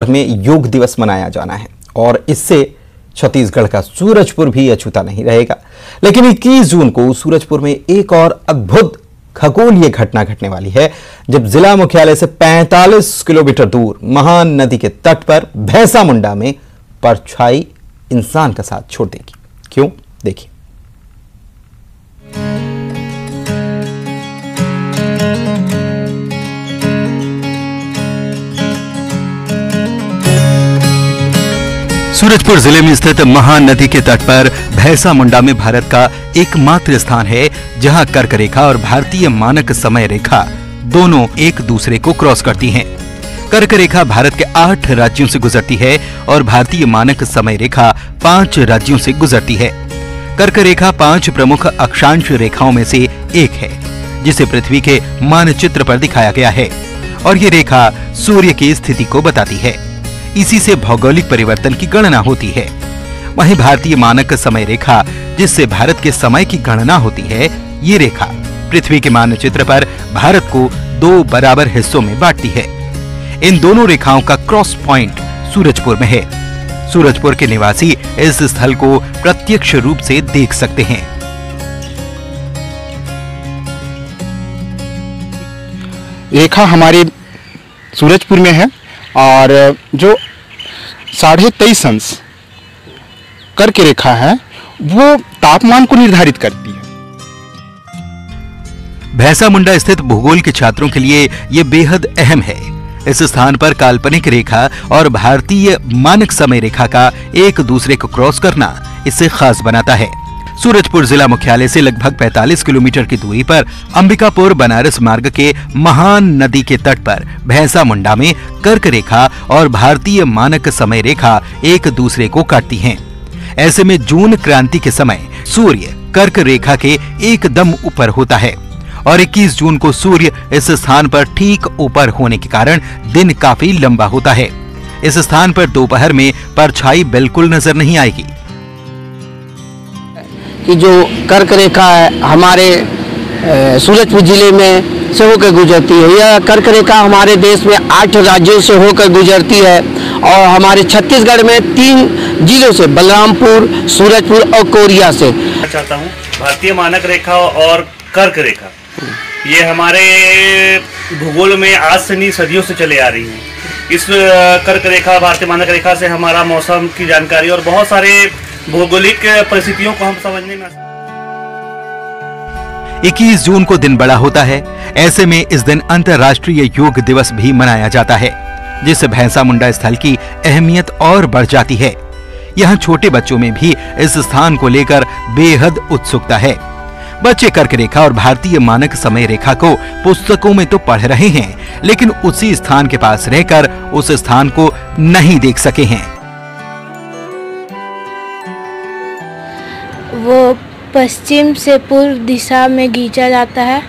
में योग दिवस मनाया जाना है और इससे छत्तीसगढ़ का सूरजपुर भी अछूता नहीं रहेगा। लेकिन 21 जून को सूरजपुर में एक और अद्भुत खगोलीय घटना घटने वाली है, जब जिला मुख्यालय से 45 किलोमीटर दूर महान नदी के तट पर भैंसा मुंडा में परछाई इंसान का साथ छोड़ देगी। क्यों, देखिए। सूरजपुर जिले में स्थित महान नदी के तट पर भैंसा मुंडा में भारत का एकमात्र स्थान है जहां कर्क रेखा और भारतीय मानक समय रेखा दोनों एक दूसरे को क्रॉस करती हैं। कर्क रेखा भारत के 8 राज्यों से गुजरती है और भारतीय मानक समय रेखा 5 राज्यों से गुजरती है। कर्क रेखा 5 प्रमुख अक्षांश रेखाओं में से एक है, जिसे पृथ्वी के मानचित्र पर दिखाया गया है और ये रेखा सूर्य की स्थिति को बताती है। इसी से भौगोलिक परिवर्तन की गणना होती है। वहीं भारतीय मानक समय रेखा, जिससे भारत के समय की गणना होती है, ये रेखा पृथ्वी के मानचित्र पर भारत को 2 बराबर हिस्सों में बांटती है। इन दोनों रेखाओं का क्रॉस पॉइंट सूरजपुर में है। सूरजपुर के निवासी इस स्थल को प्रत्यक्ष रूप से देख सकते हैं। रेखा हमारे सूरजपुर में है और जो 23.5 अंश कर्क रेखा है वो तापमान को निर्धारित करती है। भैंसा मुंडा स्थित भूगोल के छात्रों के लिए ये बेहद अहम है। इस स्थान पर काल्पनिक रेखा और भारतीय मानक समय रेखा का एक दूसरे को क्रॉस करना इसे खास बनाता है। सूरजपुर जिला मुख्यालय से लगभग 45 किलोमीटर की दूरी पर अंबिकापुर बनारस मार्ग के महान नदी के तट पर भैंसा मुंडा में कर्क रेखा और भारतीय मानक समय रेखा एक दूसरे को काटती हैं। ऐसे में जून क्रांति के समय सूर्य कर्क रेखा के एकदम ऊपर होता है और 21 जून को सूर्य इस स्थान पर ठीक ऊपर होने के कारण दिन काफी लंबा होता है। इस स्थान पर दोपहर में परछाई बिल्कुल नजर नहीं आएगी। कि जो कर्क रेखा है हमारे सूरजपुर जिले में से होकर गुजरती है। यह कर्क रेखा हमारे देश में 8 राज्यों से होकर गुजरती है और हमारे छत्तीसगढ़ में 3 जिलों से, बलरामपुर, सूरजपुर और कोरिया से। चाहता हूँ भारतीय मानक रेखा और कर्क रेखा, ये हमारे भूगोल में आज से नहीं सदियों से चले आ रही है। इस कर्क रेखा, भारतीय मानक रेखा से हमारा मौसम की जानकारी और बहुत सारे भौगोलिक परिस्थितियों को हम समझने में 21 जून को दिन बड़ा होता है। ऐसे में इस दिन अंतर्राष्ट्रीय योग दिवस भी मनाया जाता है, जिससे भैंसा मुंडा स्थल की अहमियत और बढ़ जाती है। यहाँ छोटे बच्चों में भी इस स्थान को लेकर बेहद उत्सुकता है। बच्चे कर्क रेखा और भारतीय मानक समय रेखा को पुस्तकों में तो पढ़ रहे हैं, लेकिन उसी स्थान के पास रहकर उस स्थान को नहीं देख सके हैं। वो पश्चिम से पूर्व दिशा में खींचा जाता है।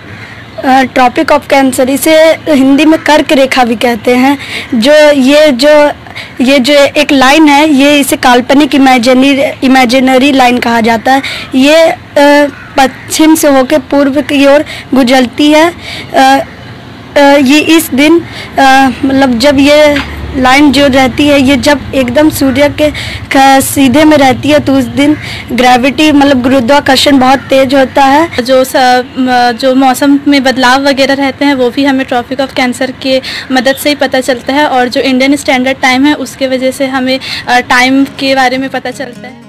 ट्रॉपिक ऑफ कैंसर, इसे हिंदी में कर्क रेखा भी कहते हैं। ये जो एक लाइन है, ये इसे काल्पनिक इमेजिनरी लाइन कहा जाता है। ये पश्चिम से होकर पूर्व की ओर गुजरती है। ये इस दिन मतलब जब ये लाइन जो रहती है, ये जब एकदम सूर्य के सीधे में रहती है तो उस दिन ग्रेविटी मतलब गुरुत्वाकर्षण बहुत तेज होता है। जो मौसम में बदलाव वगैरह रहते हैं वो भी हमें ट्रॉपिक ऑफ कैंसर के मदद से ही पता चलता है और जो इंडियन स्टैंडर्ड टाइम है उसके वजह से हमें टाइम के बारे में पता चलता है।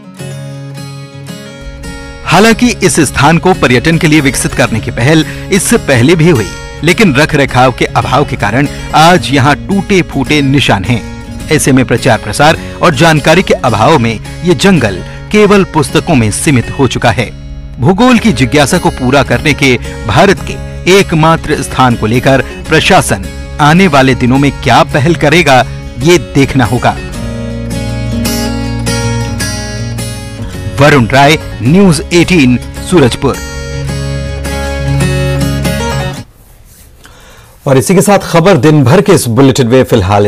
हालांकि इस स्थान को पर्यटन के लिए विकसित करने की पहल इससे पहले भी हुई, लेकिन रख रखाव के अभाव के कारण आज यहाँ टूटे फूटे निशान हैं। ऐसे में प्रचार प्रसार और जानकारी के अभाव में ये जंगल केवल पुस्तकों में सीमित हो चुका है। भूगोल की जिज्ञासा को पूरा करने के भारत के एकमात्र स्थान को लेकर प्रशासन आने वाले दिनों में क्या पहल करेगा, ये देखना होगा। वरुण राय, न्यूज़ 18, सूरजपुर। और इसी के साथ खबर दिन भर के इस बुलेटिन में फिलहाल